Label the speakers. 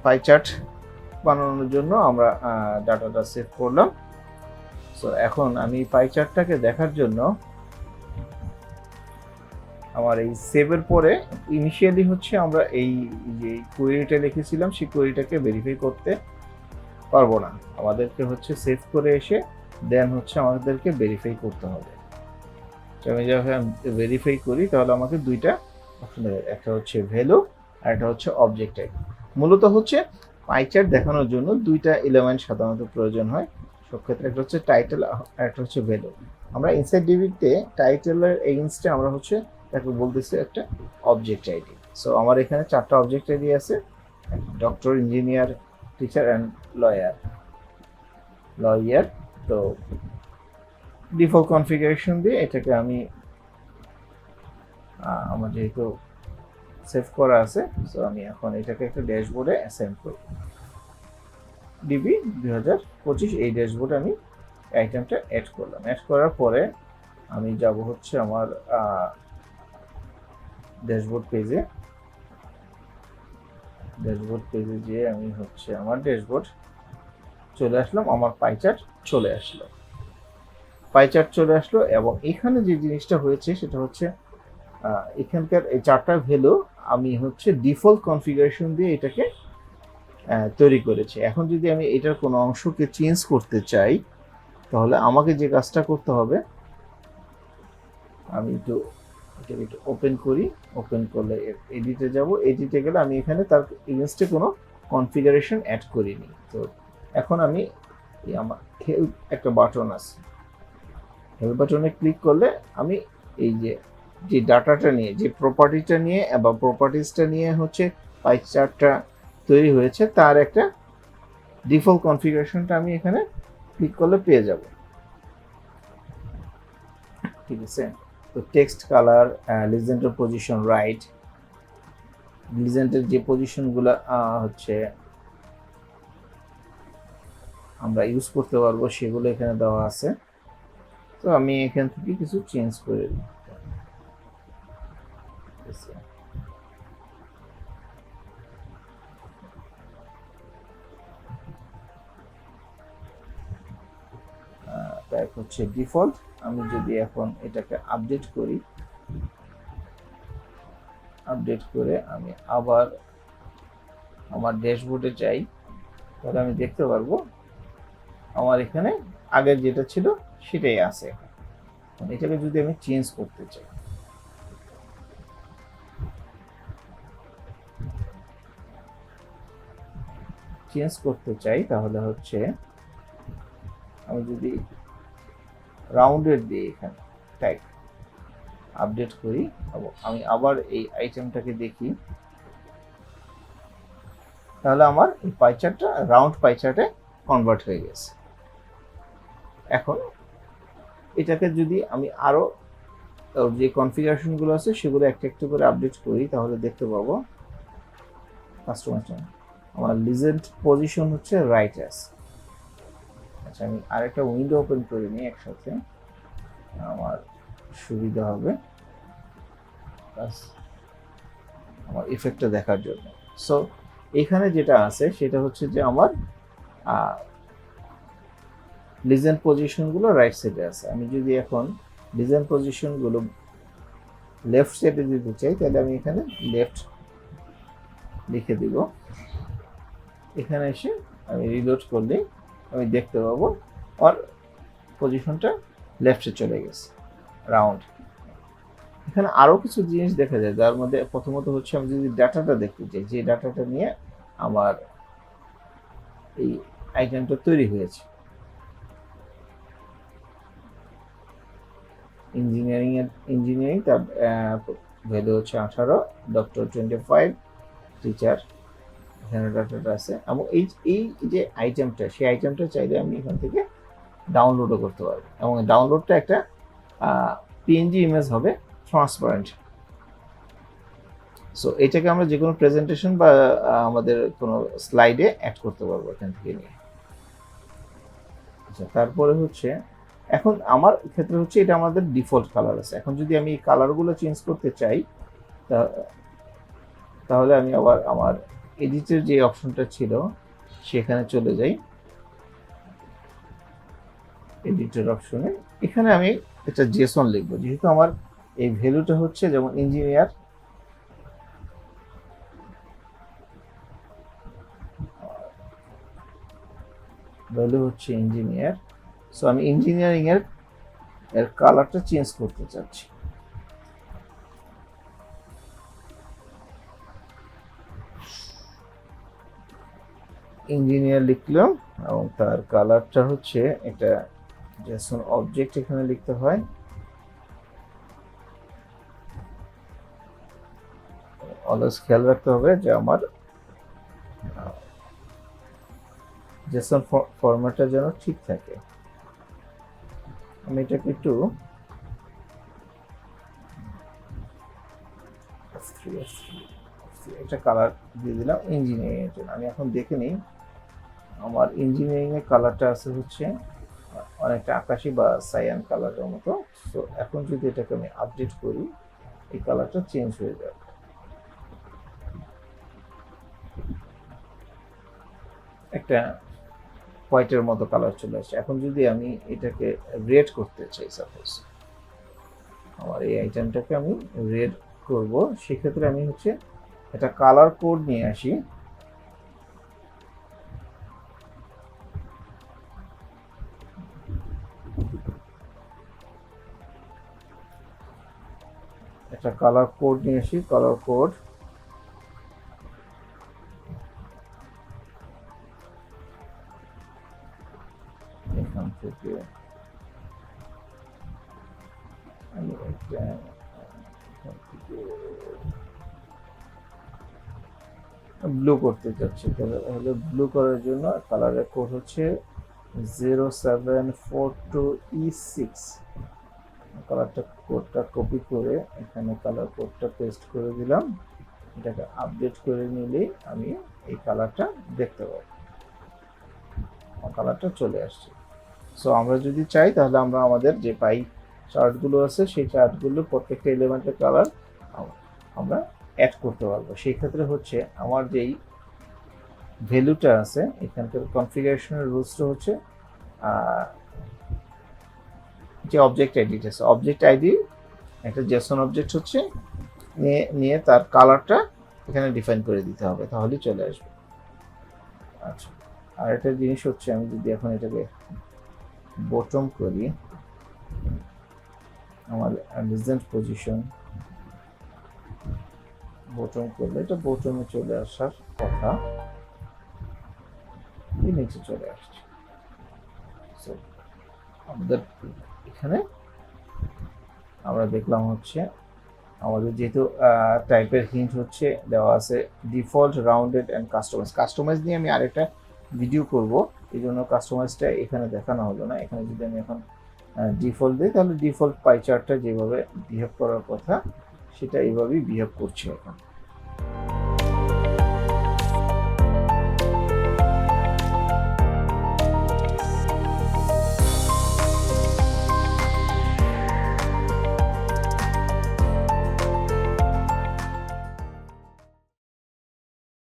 Speaker 1: Pie chart বানানোর জন্য আমরা ডাটাটা সেভ করলাম। সো এখন আমি পাই চার্টটাকে দেখার জন্য আমার এই সেভের পরে ইনিশিয়ালি হচ্ছে আমরা এই যে কোয়েরিটা লিখেছিলাম সেই কোয়েরিটাকে ভেরিফাই করতে পারবো না, আমাদেরকে হচ্ছে সেভ করে এসে দেন হচ্ছে আমাদেরকে ভেরিফাই করতে হবে। আমি যখন ভেরিফাই করি তাহলে আমাকে দুইটা অপশন দেবে, একটা হচ্ছে ভ্যালু আর একটা হচ্ছে অবজেক্ট টাইপ। মূলত হচ্ছে পাই চার্ট দেখানোর জন্য দুইটা এলিমেন্ট সাধারণত প্রয়োজন হয় সব ক্ষেত্রে, একটা হচ্ছে টাইটেল আর একটা হচ্ছে ভ্যালু। আমরা ইনসাইড ডিবিতে টাইটেলের এগেইনস্টে আমরা হচ্ছে তাকে বলতেছি একটা অবজেক্ট আইডি। সো আমার এখানে চারটা অবজেক্ট আইডি আছে, doctor, engineer, teacher and lawyer. তো ডিফল্ট কনফিগারেশন দিয়ে এটাকে আমি আমার যেহেতু সেভ করা আছে, সো আমি এখন এটাকে একটা ড্যাশবোর্ডে অ্যাসাইন করব। ডিবি 2025 এই ড্যাশবোর্ডে আমি আইটেমটা অ্যাড করলাম। অ্যাড করার পরে আমি যাব হচ্ছে আমার ড্যাশবোর্ড পেজে। যেয়ে আমি হচ্ছে আমার ড্যাশবোর্ড চলে আসলাম, আমার পাই চার্ট চলে আসলো। এবং এখানে যে জিনিসটা হয়েছে সেটা হচ্ছে এখানকার এই চারটা ভ্যালু আমি হচ্ছে ডিফল্ট কনফিগারেশন দিয়ে এটাকে তৈরি করেছি। এখন যদি আমি এটার কোনো অংশকে চেঞ্জ করতে চাই তাহলে আমাকে যে কাজটা করতে হবে, আমি এটাকে একটু ওপেন করি। ওপেন করলে এডিটে যাব, এডিটে গেলে আমি এখানে তার এগেইনস্টে কোনো কনফিগারেশন অ্যাড করিনি। তো এখন আমি আমার হেল্প একটা বাটন আছে, হেল্প বাটনে ক্লিক করলে আমি এই যে ডাটাটা নিয়ে, যে প্রপার্টিটা নিয়ে বা প্রপার্টিসটা নিয়ে হচ্ছে পাই চার্টটা তৈরি হয়েছে তার একটা ডিফল্ট কনফিগারেশনটা আমি এখানে ক্লিক করলে পেয়ে যাব। ঠিক আছে, তো টেক্সট কালার, লিজেন্ডের পজিশন রাইট, লিজেন্ডের যে পজিশনগুলো হচ্ছে আমরা ইউজ করতে পারবো সেগুলো এখানে দেওয়া আছে। তো আমি এখান থেকে কিছু চেঞ্জ করে দিই। টাইপ হচ্ছে ডিফল্ট। আমি যদি এখন এটাকে আপডেট করি, আপডেট করে আমি আবার আমার ড্যাশবোর্ডে যাই, তাহলে আমি দেখতে পারবো আমার এখানে আগের যেটা ছিল সেটাই আছে। এটাকে যদি আমি চেঞ্জ করতে চাই, তাহলে হচ্ছে আমি যদি রাউন্ডেড দিয়ে এখানে টাইপ আপডেট করি এবং আমি আবার এই আইটেমটাকে দেখি, তাহলে আমার এই পাই চার্টটা রাউন্ড পাই চার্টে কনভার্ট হয়ে গেছে। এখন এটাকে যদি আমি আরো যে কনফিগারেশনগুলো আছে সেগুলো একটা একটা করে আপডেট করি তাহলে দেখতে পাবো কাস্টমার আমার লিজেন্ড পজিশন হচ্ছে রাইট আছে। আচ্ছা, আমি আরেকটা উইন্ডো ওপেন করে নিই একসাথে, আমার সুবিধা হবে আমার ইফেক্টটা দেখার জন্য। সো এখানে যেটা আছে সেটা হচ্ছে যে আমার লিজেন্ড পজিশনগুলো রাইট সাইডে আছে। আমি যদি এখন লিজেন্ড পজিশনগুলো লেফট সাইডে দিতে চাই তাহলে আমি এখানে লেফট লিখে দিব। এখানে এসে আমি রিলোড করলে আমি দেখতে পাবো আর পজিশনটা লেফটে চলে গেছে রাউন্ড। এখানে আরো কিছু জিনিস দেখা যায়, যার মধ্যে প্রথমত হচ্ছে আমি যদি ডাটাটা দেখতে চাই, যে ডাটাটা নিয়ে আমার এই আইটেমটা তৈরি হয়েছে। ইঞ্জিনিয়ারিং তার ভ্যালু হচ্ছে 18, ডক্টর 25, টিচার এখানে ডাটাটা আছে। এবং এই যে আইটেমটা, সেই আইটেমটা চাইলে আমি এখান থেকে ডাউনলোডও করতে পারবো এবং ডাউনলোডটা একটা পিএনজি ইমেজ হবে, ট্রান্সপারেন্ট। সো এটাকে আমরা যে কোনো প্রেজেন্টেশন বা আমাদের কোনো স্লাইডে অ্যাড করতে পারবো এখান থেকে নিয়ে। আচ্ছা, তারপরে হচ্ছে এখন আমার ক্ষেত্রে হচ্ছে এটা আমাদের ডিফল্ট কালার আছে। এখন যদি আমি এই কালারগুলো চেঞ্জ করতে চাই তাহলে আমি আবার আমার এডিটের যে অপশনটা ছিল সেখানে চলে যাই, এডিটর অপশনে। এখানে আমি একটা জেসন লিখবো, যেহেতু আমার এই ভ্যালুটা হচ্ছে যেমন ইঞ্জিনিয়ার, ভ্যালু হচ্ছে ইঞ্জিনিয়ার। সো আমি ইঞ্জিনিয়ারিং এর কালারটা চেঞ্জ করতে চাচ্ছি। ইঞ্জিনিয়ার লিখলাম এবং তার কালারটা হচ্ছে এটা জেসন অবজেক্ট এখানে লিখতে হয়। অলওয়েজ খেয়াল রাখতে হবে যে আমার জেসন ফরম্যাটটা যেন ঠিক থাকে। আমি এটাকে একটু একটা কালার দিয়ে দিলাম ইঞ্জিনিয়ারিং এর জন্য। আমি এখন দেখে নিই আমার ইঞ্জিনিয়ারিং এর কালারটা আছে হচ্ছে অনেকটা আকাশি বা সায়ান কালারের মতো। তো এখন যদি এটাকে আমি আপডেট করি, এই কালারটা চেঞ্জ হয়ে যাবে। একটা হোয়াইটের মতো কালার চলে আসছে। এখন যদি আমি এটাকে রেড করতে চাই, সাপোজ আমার এই আইটেমটাকে আমি রেড করব, সেক্ষেত্রে আমি হচ্ছে একটা কালার কোড নিয়ে আসি। একটা কালার কোড নিয়ে আসি, কালার কোড এখান থেকে আমি একটা ব্লু করতে চাচ্ছি। তাহলে ব্লু করার জন্য কালারের কোড হচ্ছে 0742E6। কালারটা কোডটা কপি করে এখানে কালার কোডটা পেস্ট করে দিলাম। এটাকে আপডেট করে নিলেই আমি এই কালারটা দেখতে পাবো, কালারটা চলে আসছে। সো আমরা যদি চাই তাহলে আমরা আমাদের যে পাই চার্টগুলো আছে সেই চার্টগুলো প্রত্যেকটা এলিমেন্টের কালার আমরা অ্যাড করতে পারবো। সেই ক্ষেত্রে হচ্ছে আমার যেই ভ্যালুটা আছে এখানকার কনফিগারেশনের রুলসটা হচ্ছে যে অবজেক্ট আইডিটা আছে, অবজেক্ট আইডি একটা জেসন অবজেক্ট হচ্ছে নিয়ে তার কালারটা এখানে ডিফাইন করে দিতে হবে, তাহলেই চলে আসবে। আচ্ছা, আর একটা জিনিস হচ্ছে আমি যদি এখন এটাকে বটম করি, আমার রিজেন্ট পজিশন বটম করলে এটা বটমে চলে আসার কথা, নিচে চলে আসছে। সো আমাদের এখানে আমরা দেখলাম হচ্ছে আমাদের যেহেতু টাইপের হিন্ট হচ্ছে দেওয়া আছে default, rounded and customize. Customize নিয়ে আমি আরেকটা ভিডিও করব, এই জন্য কাস্টমাইজটা এখানে দেখানো হলো না। এখানে যদি আমি এখন ডিফল্ট দিই তাহলে ডিফল্ট পাই চার্টটা যেভাবে বিহেভ করার কথা সেটা এইভাবেই বিহেভ করছে এখন।